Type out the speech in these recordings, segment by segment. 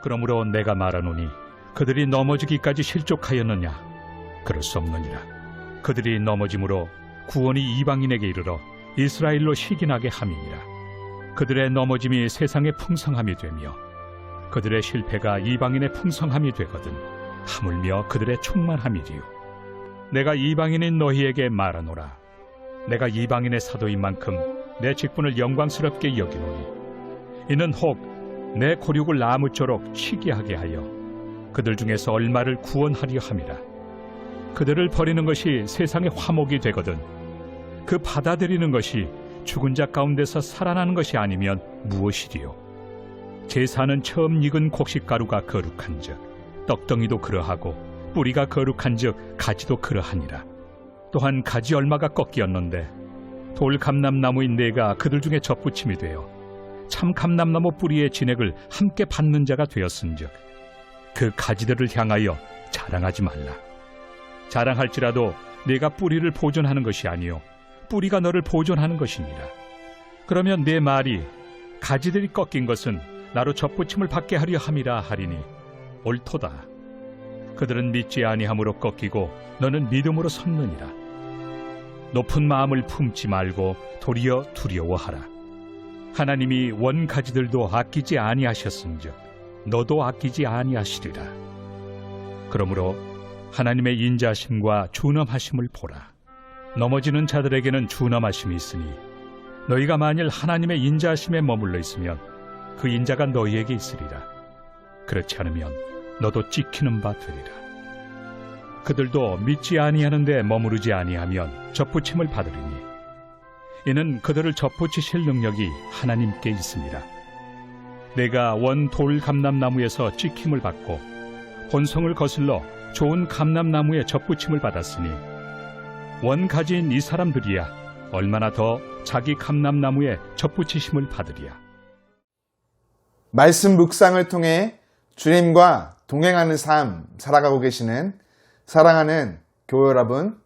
그러므로 내가 말하노니 그들이 넘어지기까지 실족하였느냐? 그럴 수 없느니라. 그들이 넘어짐으로 구원이 이방인에게 이르러 이스라엘로 시기나게 함이니라. 그들의 넘어짐이 세상의 풍성함이 되며 그들의 실패가 이방인의 풍성함이 되거든 하물며 그들의 충만함이리요. 내가 이방인인 너희에게 말하노라. 내가 이방인의 사도인 만큼 내 직분을 영광스럽게 여기노니 이는 혹 내 고륙을 나무쪼록 희귀하게 하여 그들 중에서 얼마를 구원하려 함이라. 그들을 버리는 것이 세상의 화목이 되거든 그 받아들이는 것이 죽은 자 가운데서 살아나는 것이 아니면 무엇이리요? 제사는 처음 익은 곡식가루가 거룩한즉 떡덩이도 그러하고 뿌리가 거룩한즉 가지도 그러하니라. 또한 가지 얼마가 꺾이었는데 돌 감람나무인 내가 그들 중에 접붙임이 되어 참 감람나무 뿌리의 진액을 함께 받는 자가 되었은즉 그 가지들을 향하여 자랑하지 말라. 자랑할지라도 내가 뿌리를 보존하는 것이 아니요 뿌리가 너를 보존하는 것이니라. 그러면 내 말이 가지들이 꺾인 것은 나로 접붙임을 받게 하려 함이라 하리니 옳도다. 그들은 믿지 아니함으로 꺾이고 너는 믿음으로 섰느니라. 높은 마음을 품지 말고 도리어 두려워하라. 하나님이 원가지들도 아끼지 아니하셨은즉 너도 아끼지 아니하시리라. 그러므로 하나님의 인자하심과 준엄하심을 보라. 넘어지는 자들에게는 준엄하심이 있으니 너희가 만일 하나님의 인자하심에 머물러 있으면 그 인자가 너희에게 있으리라. 그렇지 않으면 너도 찍히는 바 되리라. 그들도 믿지 아니하는데 머무르지 아니하면 접붙임을 받으리니 이는 그들을 접붙이실 능력이 하나님께 있습니다. 내가 원 돌 감람나무에서 찍힘을 받고 본성을 거슬러 좋은 감람나무에 접붙임을 받았으니 원 가지인 이 사람들이야 얼마나 더 자기 감람나무에 접붙이심을 받으리야. 말씀 묵상을 통해 주님과 동행하는 삶 살아가고 계시는 사랑하는 교회 여러분,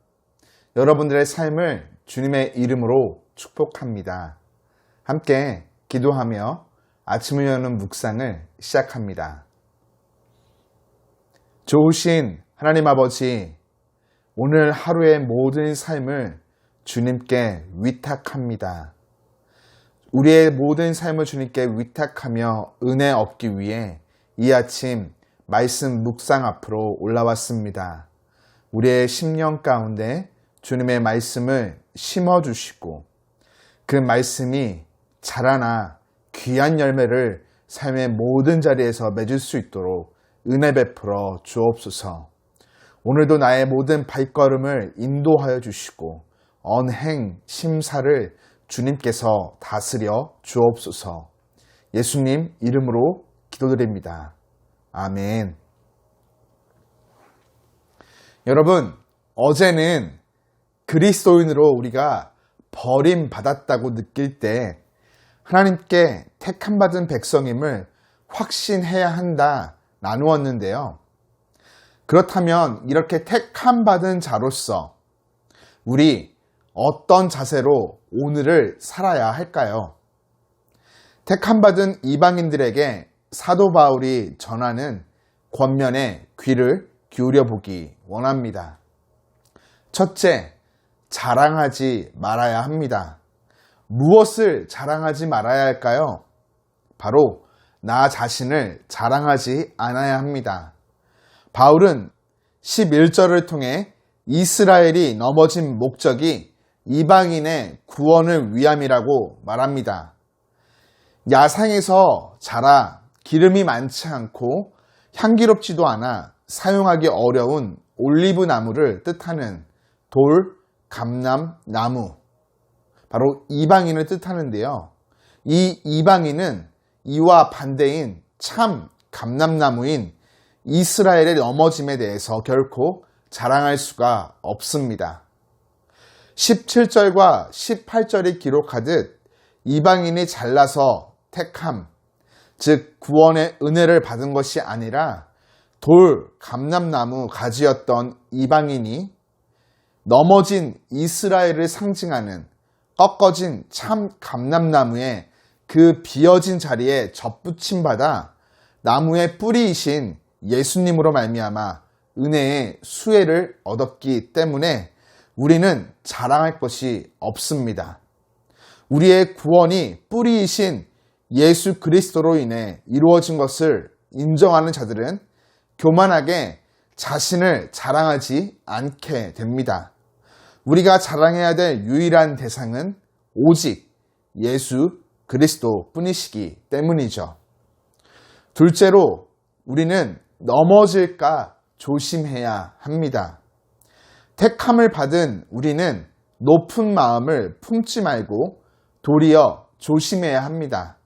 여러분들의 삶을 주님의 이름으로 축복합니다. 함께 기도하며 아침을 여는 묵상을 시작합니다. 좋으신 하나님 아버지, 오늘 하루의 모든 삶을 주님께 위탁합니다. 우리의 모든 삶을 주님께 위탁하며 은혜 얻기 위해 이 아침 말씀 묵상 앞으로 올라왔습니다. 우리의 심령 가운데 주님의 말씀을 심어주시고 그 말씀이 자라나 귀한 열매를 삶의 모든 자리에서 맺을 수 있도록 은혜 베풀어 주옵소서. 오늘도 나의 모든 발걸음을 인도하여 주시고 언행, 심사를 주님께서 다스려 주옵소서. 예수님 이름으로 기도드립니다. 아멘. 여러분, 어제는 그리스도인으로 우리가 버림받았다고 느낄 때 하나님께 택함받은 백성임을 확신해야 한다 나누었는데요. 그렇다면 이렇게 택함받은 자로서 우리 어떤 자세로 오늘을 살아야 할까요? 택함받은 이방인들에게 사도 바울이 전하는 권면에 귀를 기울여 보기 원합니다. 첫째, 자랑하지 말아야 합니다. 무엇을 자랑하지 말아야 할까요? 바로 나 자신을 자랑하지 않아야 합니다. 바울은 11절을 통해 이스라엘이 넘어진 목적이 이방인의 구원을 위함이라고 말합니다. 야상에서 자라 기름이 많지 않고 향기롭지도 않아 사용하기 어려운 올리브 나무를 뜻하는 돌, 감람, 나무, 바로 이방인을 뜻하는데요. 이 이방인은 이와 반대인 참 감람나무인 이스라엘의 넘어짐에 대해서 결코 자랑할 수가 없습니다. 17절과 18절이 기록하듯 이방인이 잘나서 택함, 즉 구원의 은혜를 받은 것이 아니라 돌, 감람나무 가지였던 이방인이 넘어진 이스라엘을 상징하는 꺾어진 참 감람나무의 그 비어진 자리에 접붙임 받아 나무의 뿌리이신 예수님으로 말미암아 은혜의 수혜를 얻었기 때문에 우리는 자랑할 것이 없습니다. 우리의 구원이 뿌리이신 예수 그리스도로 인해 이루어진 것을 인정하는 자들은 교만하게 자신을 자랑하지 않게 됩니다. 우리가 자랑해야 될 유일한 대상은 오직 예수 그리스도 뿐이시기 때문이죠. 둘째로 우리는 넘어질까 조심해야 합니다. 택함을 받은 우리는 높은 마음을 품지 말고 도리어 조심해야 합니다.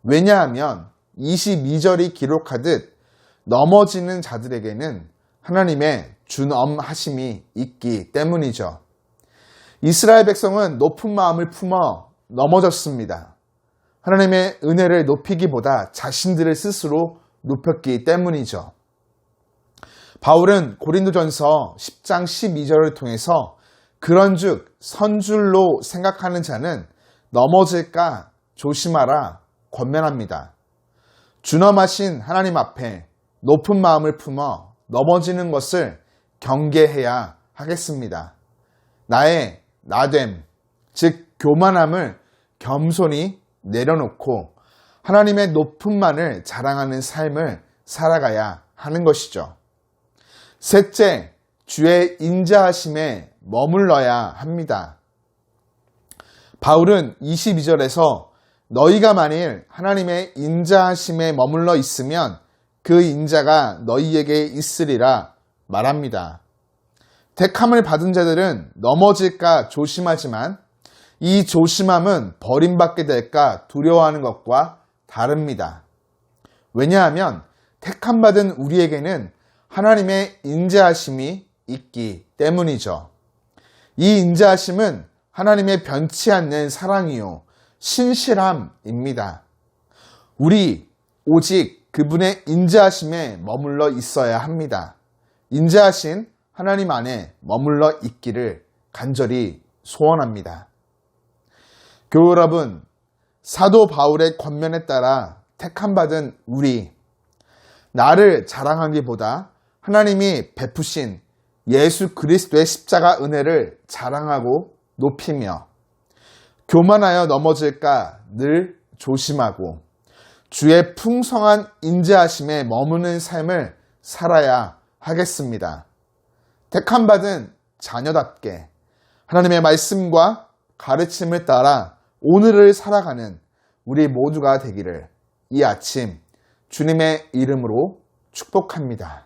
왜냐하면 22절이 기록하듯 넘어지는 자들에게는 하나님의 준엄하심이 있기 때문이죠. 이스라엘 백성은 높은 마음을 품어 넘어졌습니다. 하나님의 은혜를 높이기보다 자신들을 스스로 높였기 때문이죠. 바울은 고린도전서 10장 12절을 통해서 그런즉 선줄로 생각하는 자는 넘어질까 조심하라 권면합니다. 준엄하신 하나님 앞에 높은 마음을 품어 넘어지는 것을 경계해야 하겠습니다. 나의 나됨, 즉 교만함을 겸손히 내려놓고 하나님의 높음만을 자랑하는 삶을 살아가야 하는 것이죠. 셋째, 주의 인자하심에 머물러야 합니다. 바울은 22절에서 너희가 만일 하나님의 인자하심에 머물러 있으면 그 인자가 너희에게 있으리라 말합니다. 택함을 받은 자들은 넘어질까 조심하지만 이 조심함은 버림받게 될까 두려워하는 것과 다릅니다. 왜냐하면 택함받은 우리에게는 하나님의 인자하심이 있기 때문이죠. 이 인자하심은 하나님의 변치 않는 사랑이요 신실함입니다. 우리 오직 그분의 인자하심에 머물러 있어야 합니다. 인자하신 하나님 안에 머물러 있기를 간절히 소원합니다. 교우 여러분, 사도 바울의 권면에 따라 택함받은 우리, 나를 자랑하기보다 하나님이 베푸신 예수 그리스도의 십자가 은혜를 자랑하고 높이며 교만하여 넘어질까 늘 조심하고 주의 풍성한 인자하심에 머무는 삶을 살아야 하겠습니다. 택함받은 자녀답게 하나님의 말씀과 가르침을 따라 오늘을 살아가는 우리 모두가 되기를 이 아침 주님의 이름으로 축복합니다.